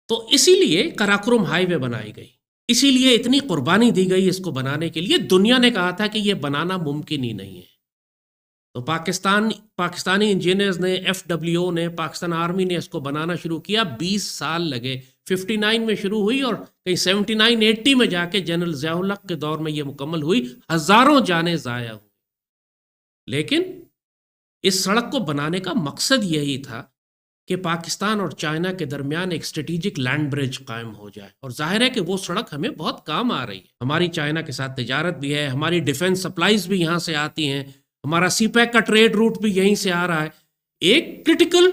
तो इसीलिए कराकुरम हाईवे बनाई गई, इसीलिए इतनी कुर्बानी दी गई इसको बनाने के लिए। दुनिया ने कहा था कि ये बनाना मुमकिन ही नहीं है। तो पाकिस्तानी इंजीनियर्स ने, एफडब्ल्यूओ ने, पाकिस्तान आर्मी ने इसको बनाना शुरू किया। 20 साल लगे। 59 में शुरू हुई और कहीं 79 80 में जाके जनरल ज़ियाउल हक के दौर में ये मुकम्मल हुई। हजारों जानें ज़ाया हुई। लेकिन इस सड़क को बनाने का मकसद यही था कि पाकिस्तान और चाइना के दरमियान एक स्ट्रेटेजिक लैंड ब्रिज कायम हो जाए। और जाहिर है कि वो सड़क हमें बहुत काम आ रही है। हमारी चाइना के साथ तिजारत भी है, हमारी डिफेंस सप्लाईज भी यहाँ से आती हैं, हमारा सीपैक का ट्रेड रूट भी यहीं से आ रहा है। एक क्रिटिकल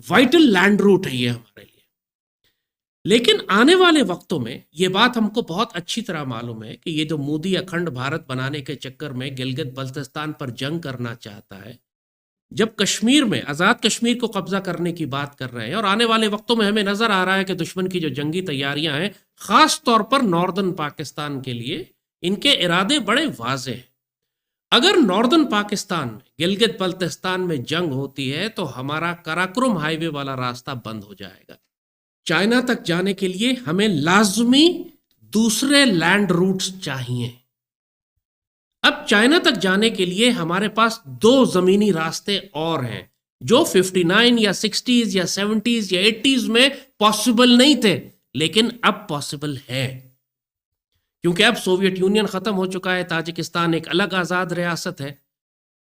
वाइटल लैंड रूट है ये हमारे लिए। लेकिन आने वाले वक्तों में ये बात हमको बहुत अच्छी तरह मालूम है कि ये जो मोदी अखंड भारत बनाने के चक्कर में गिलगित बल्तिस्तान पर जंग करना चाहता है, जब कश्मीर में आज़ाद कश्मीर को कब्जा करने की बात कर रहे हैं, और आने वाले वक्तों में हमें नजर आ रहा है कि दुश्मन की जो जंगी तैयारियां हैं, खास तौर पर नॉर्दर्न पाकिस्तान के लिए इनके इरादे बड़े वाजे हैं। अगर नॉर्दर्न पाकिस्तान में गिलगित बल्तिस्तान में जंग होती है तो हमारा कराकुरम हाईवे वाला रास्ता बंद हो जाएगा। चाइना तक जाने के लिए हमें लाजमी दूसरे लैंड रूट्स चाहिए। अब चाइना तक जाने के लिए हमारे पास दो जमीनी रास्ते और हैं जो 59 या 60s या 70s या 80s में पॉसिबल नहीं थे, लेकिन अब पॉसिबल है। क्योंकि अब सोवियत यूनियन खत्म हो चुका है, ताजिकिस्तान एक अलग आज़ाद रियासत है,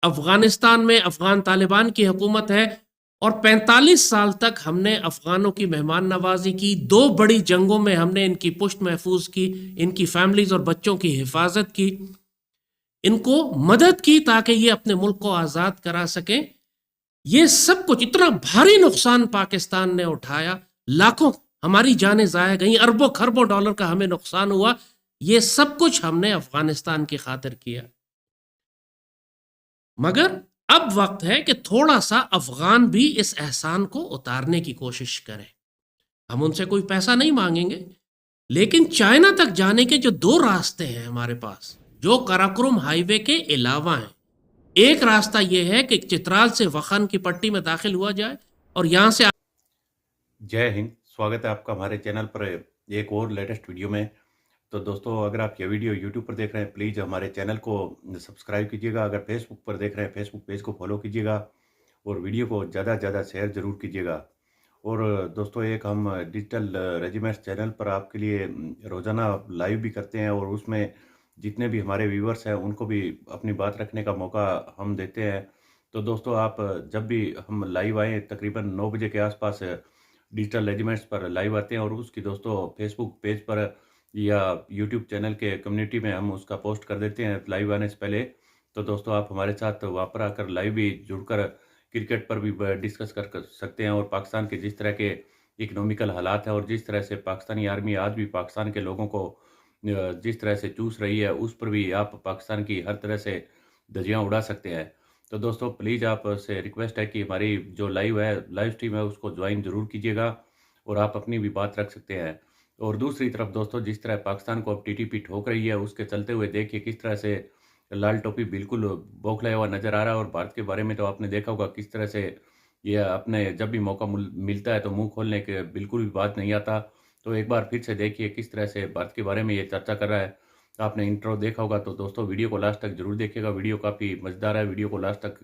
अफगानिस्तान में अफगान तालिबान की हुकूमत है, और 45 साल तक हमने अफगानों की मेहमान नवाजी की। 2 बड़ी जंगों में हमने इनकी पुष्ट महफूज की, इनकी फैमिलीज और बच्चों की हिफाजत की, इनको मदद की ताकि ये अपने मुल्क को आज़ाद करा सकें। ये सब कुछ, इतना भारी नुकसान पाकिस्तान ने उठाया, लाखों हमारी जानें ज़ाया गई, अरबों खरबों डॉलर का हमें नुकसान हुआ। ये सब कुछ हमने अफगानिस्तान की खातिर किया। मगर अब वक्त है कि थोड़ा सा अफगान भी इस एहसान को उतारने की कोशिश करें। हम उनसे कोई पैसा नहीं मांगेंगे, लेकिन चाइना तक जाने के जो 2 रास्ते हैं हमारे पास, जो कराकुरम हाईवे के अलावा हैं। एक रास्ता यह है कि चित्राल से वखान की पट्टी में दाखिल हुआ जाए और यहां से। जय हिंद। स्वागत है आपका हमारे चैनल पर एक और लेटेस्ट वीडियो में। तो दोस्तों, अगर आप ये वीडियो यूट्यूब पर देख रहे हैं, प्लीज़ हमारे चैनल को सब्सक्राइब कीजिएगा। अगर फेसबुक पर देख रहे हैं, फेसबुक पेज को फॉलो कीजिएगा और वीडियो को ज़्यादा से ज़्यादा शेयर ज़रूर कीजिएगा। और दोस्तों, एक हम डिजिटल रेजिमेंट्स चैनल पर आपके लिए रोज़ाना लाइव भी करते हैं, और उसमें जितने भी हमारे व्यूवर्स हैं उनको भी अपनी बात रखने का मौका हम देते हैं। तो दोस्तों, आप जब भी हम लाइव आएँ, तकरीबन 9 बजे के आसपास डिजिटल रेजिमेंट्स पर लाइव आते हैं, और उसकी दोस्तों फेसबुक पेज पर या यूट्यूब चैनल के कम्युनिटी में हम उसका पोस्ट कर देते हैं लाइव आने से पहले। तो दोस्तों, आप हमारे साथ वहाँ पर आकर लाइव भी जुड़कर क्रिकेट पर भी डिस्कस कर सकते हैं, और पाकिस्तान के जिस तरह के इकोनॉमिकल हालात हैं और जिस तरह से पाकिस्तानी आर्मी आज भी पाकिस्तान के लोगों को जिस तरह से चूस रही है, उस पर भी आप पाकिस्तान की हर तरह से धज्जियाँ उड़ा सकते हैं। तो दोस्तों, प्लीज़ आप से रिक्वेस्ट है कि हमारी जो लाइव स्ट्रीम है उसको ज्वाइन ज़रूर कीजिएगा, और आप अपनी भी बात रख सकते हैं। और दूसरी तरफ दोस्तों, जिस तरह पाकिस्तान को अब टीटीपी ठोक रही है, उसके चलते हुए देखिए किस तरह से लाल टोपी बिल्कुल बौखलाया हुआ नज़र आ रहा है। और भारत के बारे में तो आपने देखा होगा किस तरह से ये अपने जब भी मौका मिलता है तो मुंह खोलने के बिल्कुल भी बात नहीं आता। तो एक बार फिर से देखिए किस तरह से भारत के बारे में ये चर्चा कर रहा है। आपने इंट्रो देखा होगा, तो दोस्तों वीडियो को लास्ट तक जरूर देखिएगा। वीडियो काफ़ी मज़ेदार है, वीडियो को लास्ट तक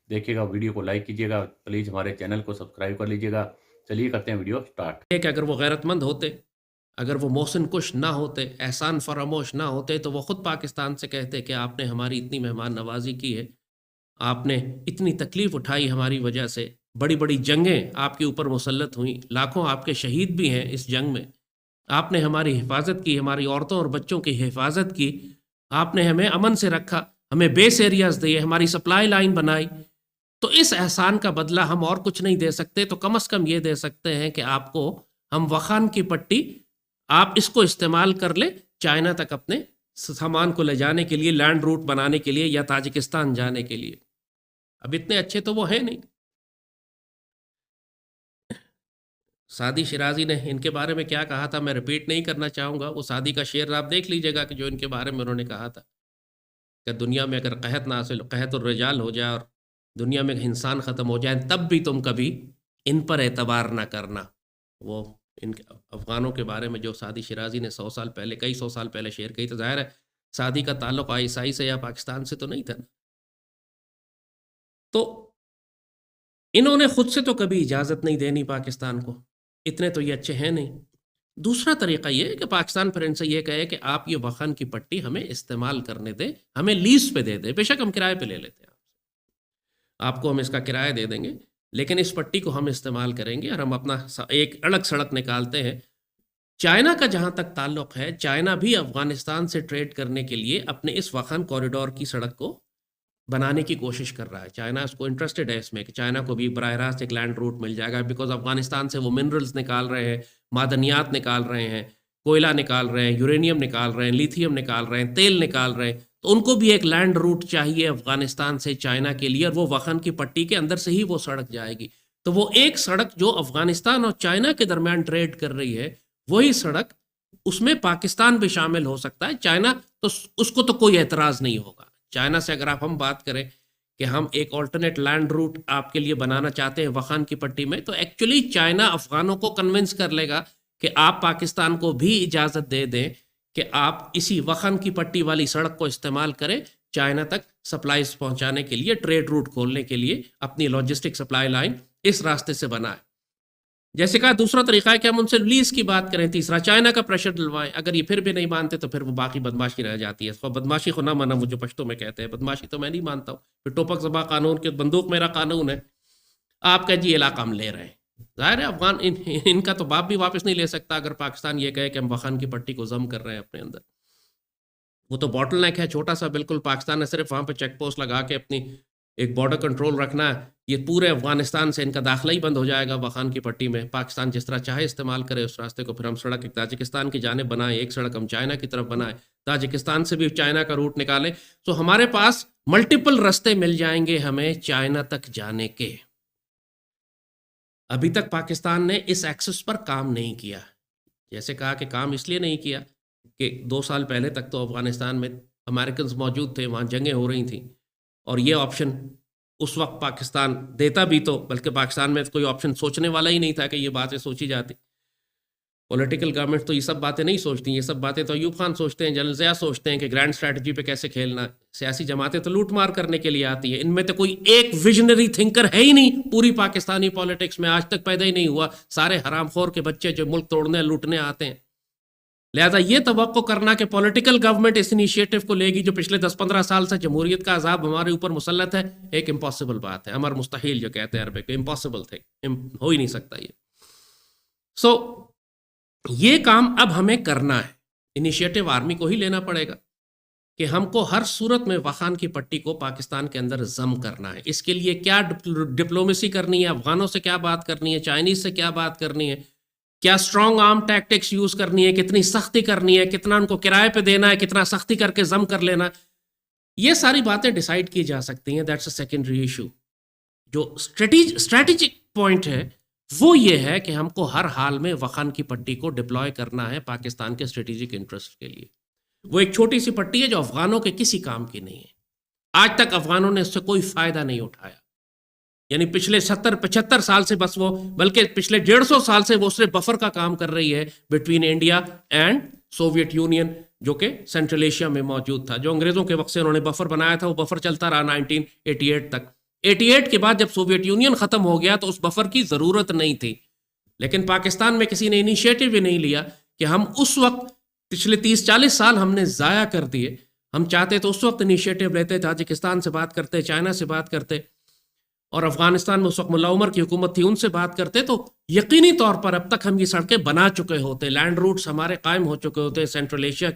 देखिएगा। वीडियो को लाइक कीजिएगा, प्लीज़ हमारे चैनल को सब्सक्राइब कर लीजिएगा। चलिए करते हैं वीडियो स्टार्ट। कि अगर वो गैरतमंद होते, अगर वो मोहसिन कुश ना होते, एहसान फरामोश ना होते, तो वो खुद पाकिस्तान से कहते कि आपने हमारी इतनी मेहमान नवाजी की है, आपने इतनी तकलीफ उठाई हमारी वजह से, बड़ी बड़ी जंगें आपके ऊपर मुसल्लत हुई, लाखों आपके शहीद भी हैं इस जंग में, आपने हमारी हिफाजत की, हमारी औरतों और बच्चों की हिफाजत की, आपने हमें अमन से रखा, हमें बेस एरियाज दिए, हमारी सप्लाई लाइन बनाई। तो इस एहसान का बदला हम और कुछ नहीं दे सकते, तो कम से कम ये दे सकते हैं कि आपको हम वखान की पट्टी, आप इसको इस्तेमाल कर ले चाइना तक अपने सामान को ले जाने के लिए, लैंड रूट बनाने के लिए, या ताजिकिस्तान जाने के लिए। अब इतने अच्छे तो वो है नहीं। सादी शिराजी ने इनके बारे में क्या कहा था, मैं रिपीट नहीं करना चाहूँगा। वो सादी का शेर आप देख लीजिएगा कि जो इनके बारे में उन्होंने कहा था कि दुनिया में अगर कहत नासिल कहत और रजाल हो जाए और दुनिया में इंसान ख़त्म हो जाए, तब भी तुम कभी इन पर एतबार ना करना। वो इन अफ़गानों के बारे में जो सादी शिराज़ी ने 100 साल पहले, कई 100 साल पहले शेयर की, तो ज़ाहिर है सादी का ताल्लुक़ आईएसआई से या पाकिस्तान से तो नहीं था ना। तो इन्होंने खुद से तो कभी इजाज़त नहीं देनी पाकिस्तान को, इतने तो ये अच्छे हैं नहीं। दूसरा तरीक़ा ये है कि पाकिस्तान फिर इनसे ये कहे कि आप ये वखन की पट्टी हमें इस्तेमाल करने दें, हमें लीज़ पे दे दें, बेशक हम किराए पे ले लेते हैं, आपको हम इसका किराया दे देंगे, लेकिन इस पट्टी को हम इस्तेमाल करेंगे और हम अपना एक अलग सड़क निकालते हैं। चाइना का जहाँ तक ताल्लुक़ है, चाइना भी अफ़गानिस्तान से ट्रेड करने के लिए अपने इस वखन कॉरिडोर की सड़क को बनाने की कोशिश कर रहा है। चाइना इसको इंटरेस्टेड है इसमें कि चाइना को भी बराह रास्त एक लैंड रूट मिल जाएगा, बिकॉज़ अफ़गानिस्तान से वो मिनरल्स निकाल रहे हैं, मादनियात निकाल रहे हैं, कोयला निकाल रहे हैं, यूरेनियम निकाल रहे हैं, लिथियम निकाल रहे हैं, तेल निकाल रहे हैं। तो उनको भी एक लैंड रूट चाहिए अफ़गानिस्तान से चाइना के लिए, और वो वखन की पट्टी के अंदर से ही वो सड़क जाएगी। तो वो एक सड़क जो अफ़गानिस्तान और चाइना के दरमियान ट्रेड कर रही है, वही सड़क, उसमें पाकिस्तान भी शामिल हो सकता है। चाइना तो उसको तो कोई एतराज़ नहीं होगा। चाइना से अगर हम बात करें कि हम एक ऑल्टरनेट लैंड रूट आपके लिए बनाना चाहते हैं वखान की पट्टी में, तो एक्चुअली चाइना अफ़गानों को कन्विंस कर लेगा कि आप पाकिस्तान को भी इजाज़त दे दें कि आप इसी वखन की पट्टी वाली सड़क को इस्तेमाल करें चाइना तक सप्लाईज पहुंचाने के लिए, ट्रेड रूट खोलने के लिए, अपनी लॉजिस्टिक सप्लाई लाइन इस रास्ते से बनाए। जैसे कहा, दूसरा तरीका है कि हम उनसे लीज की बात करें। तीसरा, चाइना का प्रेशर डलवाएं। अगर ये फिर भी नहीं मानते तो फिर वो बाकी बदमाशी रह जाती है। इसको बदमाशी को ना माना, मुझे पश्तो में कहते हैं, बदमाशी तो मैं नहीं मानता हूँ। फिर टोपक ज़बा कानून के बंदूक मेरा कानून है, आपका जी इलाका हम ले रहे हैं। ज़ाहिर है अफगान इनका तो बाप भी वापस नहीं ले सकता अगर पाकिस्तान ये कहे कि हम वखान की पट्टी को जम कर रहे हैं अपने अंदर। वो तो बॉटल नेक है छोटा सा, बिल्कुल। पाकिस्तान ने सिर्फ वहाँ पे चेक पोस्ट लगा के अपनी एक बॉर्डर कंट्रोल रखना है। ये पूरे अफगानिस्तान से इनका दाखिला ही बंद हो जाएगा वखान की पट्टी में। पाकिस्तान जिस तरह चाहे इस्तेमाल करे उस रास्ते को। फिर हम सड़क एक ताजिकिस्तान की जाने बनाएं, एक सड़क हम चाइना की तरफ बनाएं, ताजिकिस्तान से भी चाइना का रूट निकालें। तो हमारे पास मल्टीपल रास्ते मिल जाएंगे हमें चाइना तक जाने के। अभी तक पाकिस्तान ने इस एक्सेस पर काम नहीं किया। जैसे कहा कि काम इसलिए नहीं किया कि 2 साल पहले तक तो अफ़गानिस्तान में अमेरिकन्स मौजूद थे, वहाँ जंगें हो रही थी, और ये ऑप्शन उस वक्त पाकिस्तान देता भी तो, बल्कि पाकिस्तान में कोई ऑप्शन सोचने वाला ही नहीं था कि ये बातें सोची जाती। पॉलिटिकल गवर्नमेंट तो ये सब बातें नहीं सोचती। ये सब बातें तो अयूब खान सोचते हैं, जनरल ज़िया सोचते हैं कि ग्रैंड स्ट्रैटेजी पे कैसे खेलना। सियासी जमातें तो लूट मार करने के लिए आती है। इनमें तो कोई एक विजनरी थिंकर है ही नहीं। पूरी पाकिस्तानी पॉलिटिक्स में आज तक पैदा ही नहीं हुआ। सारे हरामखोर के बच्चे जो मुल्क तोड़ने लूटने आते हैं। लिहाजा ये तवक्को करना कि पॉलिटिकल गवर्नमेंट इस इनिशिएटिव को लेगी जो पिछले 10-15 साल से जमहूरियत का अजाब हमारे ऊपर मुसल्लत है, एक इम्पॉसिबल बात है। अमर मुस्तहिल जो कहते हैं अरबिक, इम्पॉसिबल थे, हो ही नहीं सकता ये। सो ये काम अब हमें करना है। इनिशिएटिव आर्मी को ही लेना पड़ेगा कि हमको हर सूरत में वखान की पट्टी को पाकिस्तान के अंदर जम करना है। इसके लिए क्या डिप्लोमेसी करनी है, अफगानों से क्या बात करनी है, चाइनीज से क्या बात करनी है, क्या स्ट्रॉन्ग आर्म टैक्टिक्स यूज करनी है, कितनी सख्ती करनी है, कितना उनको किराए पे देना है, कितना सख्ती करके जम कर लेना, ये सारी बातें डिसाइड की जा सकती हैं। That's a secondary issue. जो स्ट्रेटेजिक पॉइंट है वो ये है कि हमको हर हाल में वखान की पट्टी को डिप्लॉय करना है पाकिस्तान के स्ट्रेटेजिक इंटरेस्ट के लिए। वो एक छोटी सी पट्टी है जो अफगानों के किसी काम की नहीं है। आज तक अफगानों ने इससे कोई फायदा नहीं उठाया। यानी पिछले 70-75 साल से बस वो, बल्कि पिछले 150 साल से वो सिर्फ बफर का काम कर रही है between India and Soviet union, जो कि सेंट्रल एशिया में मौजूद था। जो अंग्रेजों के वक्त से उन्होंने बफर बनाया था, वो बफर चलता रहा 1988 तक। 88 के बाद जब सोवियत यूनियन खत्म हो गया तो उस बफर की जरूरत नहीं थी। लेकिन पाकिस्तान में किसी ने इनिशिएटिव भी नहीं लिया कि हम उस वक्त, पिछले 30-40 साल हमने ज़ाया कर दिए। हम चाहते तो उस वक्त इनिशिएटिव लेते, ताजिकिस्तान से बात करते, चाइना से बात करते, और अफगानिस्तान में उस वक्त मुल्ला उमर की हुकूमत थी, उनसे बात करते, तो यकीनी तौर पर अब तक हम ये सड़कें बना चुके होते, लैंड रूट्स हमारे कायम हो चुके होते सेंट्रल एशिया।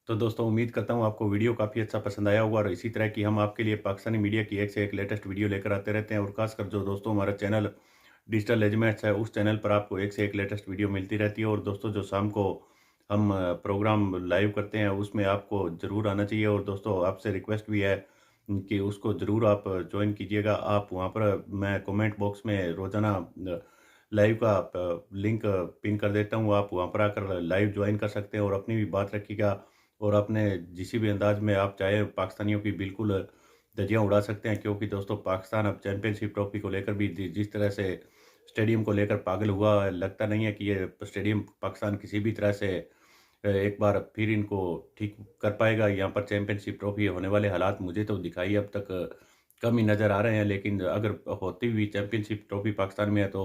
तो दोस्तों, उम्मीद करता हूँ आपको वीडियो काफ़ी अच्छा पसंद आया होगा, और इसी तरह की हम आपके लिए पाकिस्तानी मीडिया की एक से एक लेटेस्ट वीडियो लेकर आते रहते हैं। और खासकर जो दोस्तों हमारा चैनल डिजिटल एलिमेंट्स है, उस चैनल पर आपको एक से एक लेटेस्ट वीडियो मिलती रहती है। और दोस्तों, जो शाम को हम प्रोग्राम लाइव करते हैं उसमें आपको ज़रूर आना चाहिए। और दोस्तों, आपसे रिक्वेस्ट भी है कि उसको ज़रूर आप ज्वाइन कीजिएगा। आप वहाँ पर, मैं कमेंट बॉक्स में रोज़ाना लाइव का लिंक पिन कर देता हूँ, आप वहाँ पर आकर लाइव ज्वाइन कर सकते हैं और अपनी भी बात रखिएगा। और अपने जिस भी अंदाज में आप चाहे पाकिस्तानियों की बिल्कुल धज्जियाँ उड़ा सकते हैं, क्योंकि दोस्तों पाकिस्तान अब चैंपियनशिप ट्रॉफी को लेकर भी जिस तरह से स्टेडियम को लेकर पागल हुआ है। लगता नहीं है कि ये स्टेडियम पाकिस्तान किसी भी तरह से एक बार फिर इनको ठीक कर पाएगा। यहाँ पर चैंपियनशिप ट्रॉफी होने वाले हालात मुझे तो दिखाई अब तक कम ही नज़र आ रहे हैं, लेकिन अगर होती हुई चैंपियनशिप ट्रॉफी पाकिस्तान में है तो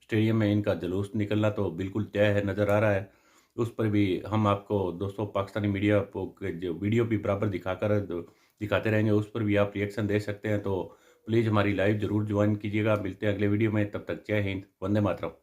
स्टेडियम में इनका जुलूस निकलना तो बिल्कुल तय है, नज़र आ रहा है। उस पर भी हम आपको दोस्तों पाकिस्तानी मीडिया को जो वीडियो भी बराबर दिखाते रहेंगे, उस पर भी आप रिएक्शन दे सकते हैं। तो प्लीज़ हमारी लाइव ज़रूर ज्वाइन कीजिएगा। मिलते हैं अगले वीडियो में, तब तक जय हिंद, वंदे मातरम।